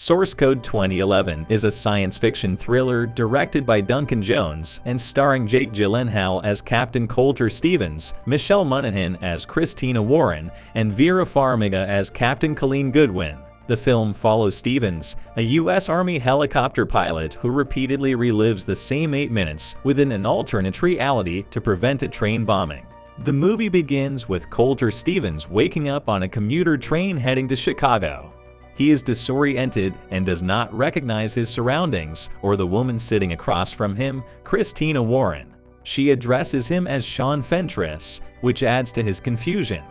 Source Code 2011 is a science fiction thriller directed by Duncan Jones and starring Jake Gyllenhaal as Captain Coulter Stevens, Michelle Monaghan as Christina Warren, and Vera Farmiga as Captain Colleen Goodwin. The film follows Stevens, a U.S. Army helicopter pilot who repeatedly relives the same 8 minutes within an alternate reality to prevent a train bombing. The movie begins with Coulter Stevens waking up on a commuter train heading to Chicago. He is disoriented and does not recognize his surroundings or the woman sitting across from him, Christina Warren. She addresses him as Sean Fentress, which adds to his confusion.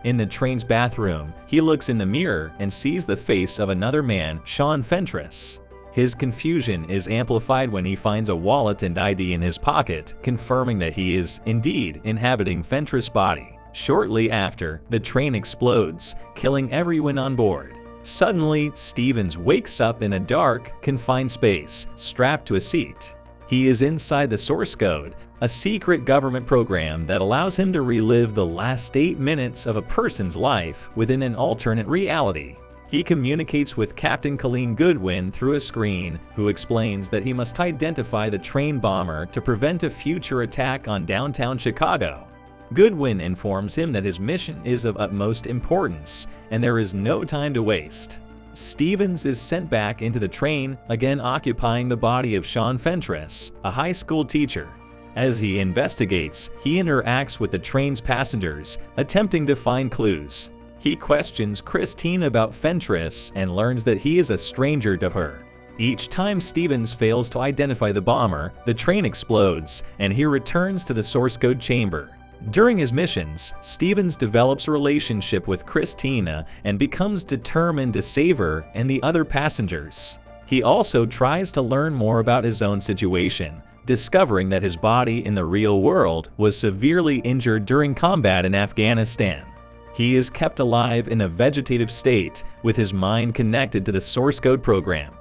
In the train's bathroom, he looks in the mirror and sees the face of another man, Sean Fentress. His confusion is amplified when he finds a wallet and ID in his pocket, confirming that he is indeed inhabiting Fentress' body. Shortly after, the train explodes, killing everyone on board. Suddenly, Stevens wakes up in a dark, confined space, strapped to a seat. He is inside the source code, a secret government program that allows him to relive the last 8 minutes of a person's life within an alternate reality. He communicates with Captain Colleen Goodwin through a screen, who explains that he must identify the train bomber to prevent a future attack on downtown Chicago. Goodwin informs him that his mission is of utmost importance, and there is no time to waste. Stevens is sent back into the train, again occupying the body of Sean Fentress, a high school teacher. As he investigates, he interacts with the train's passengers, attempting to find clues. He questions Christine about Fentress and learns that he is a stranger to her. Each time Stevens fails to identify the bomber, the train explodes, and he returns to the source code chamber. During his missions, Stevens develops a relationship with Christina and becomes determined to save her and the other passengers. He also tries to learn more about his own situation, discovering that his body in the real world was severely injured during combat in Afghanistan. He is kept alive in a vegetative state, with his mind connected to the source code program.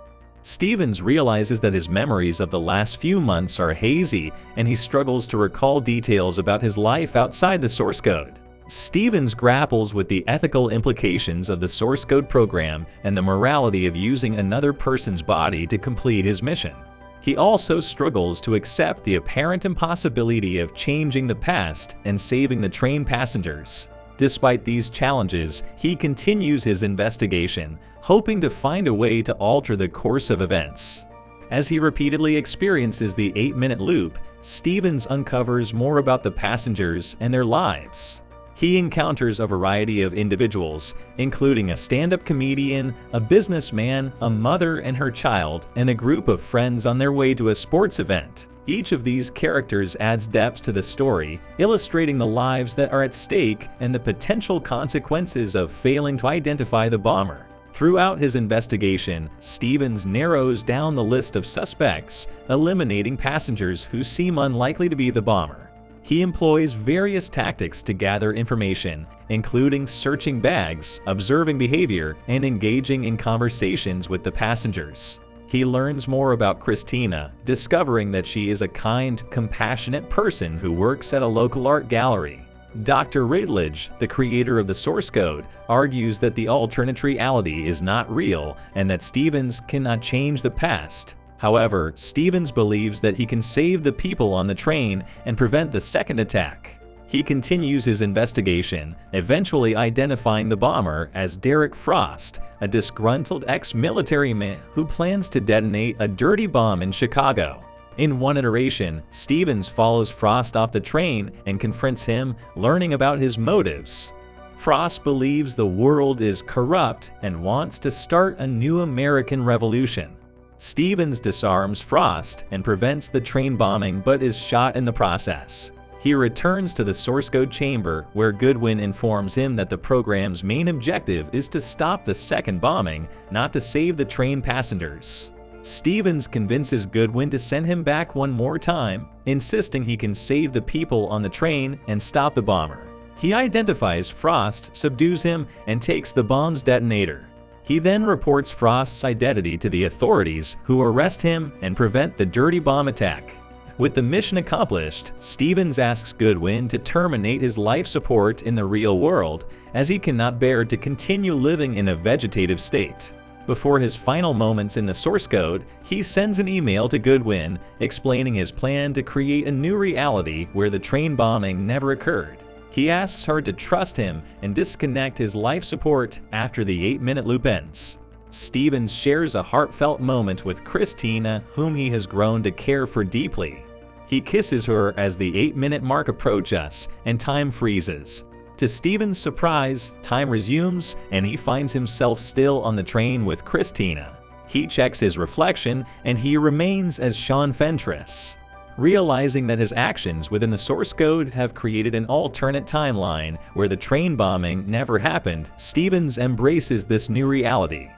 Stevens realizes that his memories of the last few months are hazy, and he struggles to recall details about his life outside the source code. Stevens grapples with the ethical implications of the source code program and the morality of using another person's body to complete his mission. He also struggles to accept the apparent impossibility of changing the past and saving the train passengers. Despite these challenges, he continues his investigation, hoping to find a way to alter the course of events. As he repeatedly experiences the 8-minute loop, Stevens uncovers more about the passengers and their lives. He encounters a variety of individuals, including a stand-up comedian, a businessman, a mother and her child, and a group of friends on their way to a sports event. Each of these characters adds depth to the story, illustrating the lives that are at stake and the potential consequences of failing to identify the bomber. Throughout his investigation, Stevens narrows down the list of suspects, eliminating passengers who seem unlikely to be the bomber. He employs various tactics to gather information, including searching bags, observing behavior, and engaging in conversations with the passengers. He learns more about Christina, discovering that she is a kind, compassionate person who works at a local art gallery. Dr. Relives, the creator of the source code, argues that the alternate reality is not real and that Stevens cannot change the past. However, Stevens believes that he can save the people on the train and prevent the second attack. He continues his investigation, eventually identifying the bomber as Derek Frost, a disgruntled ex-military man who plans to detonate a dirty bomb in Chicago. In one iteration, Stevens follows Frost off the train and confronts him, learning about his motives. Frost believes the world is corrupt and wants to start a new American revolution. Stevens disarms Frost and prevents the train bombing but is shot in the process. He returns to the source code chamber, where Goodwin informs him that the program's main objective is to stop the second bombing, not to save the train passengers. Stevens convinces Goodwin to send him back one more time, insisting he can save the people on the train and stop the bomber. He identifies Frost, subdues him, and takes the bomb's detonator. He then reports Frost's identity to the authorities, who arrest him and prevent the dirty bomb attack. With the mission accomplished, Stevens asks Goodwin to terminate his life support in the real world, as he cannot bear to continue living in a vegetative state. Before his final moments in the source code, he sends an email to Goodwin explaining his plan to create a new reality where the train bombing never occurred. He asks her to trust him and disconnect his life support after the 8-minute loop ends. Stevens shares a heartfelt moment with Christina, whom he has grown to care for deeply. He kisses her as the 8-minute mark approaches and time freezes. To Stevens' surprise, time resumes and he finds himself still on the train with Christina. He checks his reflection and he remains as Sean Fentress. Realizing that his actions within the source code have created an alternate timeline where the train bombing never happened, Stevens embraces this new reality.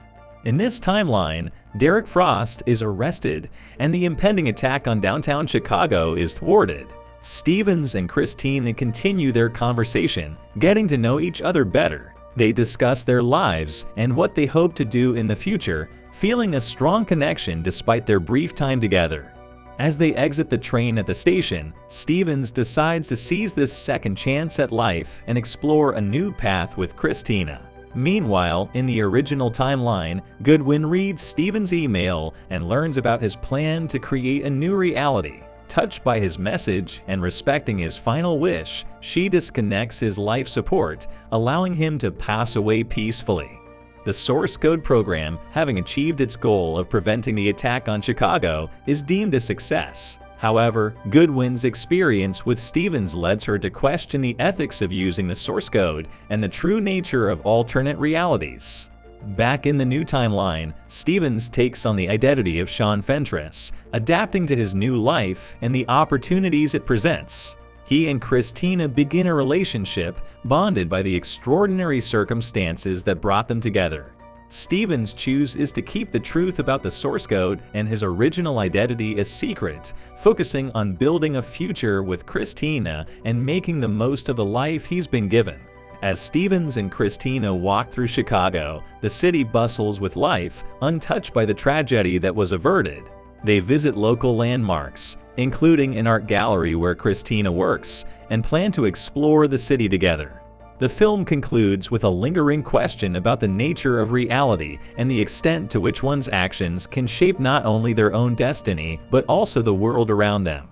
In this timeline, Derek Frost is arrested and the impending attack on downtown Chicago is thwarted. Stevens and Christina continue their conversation, getting to know each other better. They discuss their lives and what they hope to do in the future, feeling a strong connection despite their brief time together. As they exit the train at the station, Stevens decides to seize this second chance at life and explore a new path with Christina. Meanwhile, in the original timeline, Goodwin reads Stevens' email and learns about his plan to create a new reality. Touched by his message and respecting his final wish, she disconnects his life support, allowing him to pass away peacefully. The source code program, having achieved its goal of preventing the attack on Chicago, is deemed a success. However, Goodwin's experience with Stevens leads her to question the ethics of using the source code and the true nature of alternate realities. Back in the new timeline, Stevens takes on the identity of Sean Fentress, adapting to his new life and the opportunities it presents. He and Christina begin a relationship bonded by the extraordinary circumstances that brought them together. Stevens' choice to keep the truth about the source code and his original identity a secret, focusing on building a future with Christina and making the most of the life he's been given. As Stevens and Christina walk through Chicago, the city bustles with life, untouched by the tragedy that was averted. They visit local landmarks, including an art gallery where Christina works, and plan to explore the city together. The film concludes with a lingering question about the nature of reality and the extent to which one's actions can shape not only their own destiny, but also the world around them.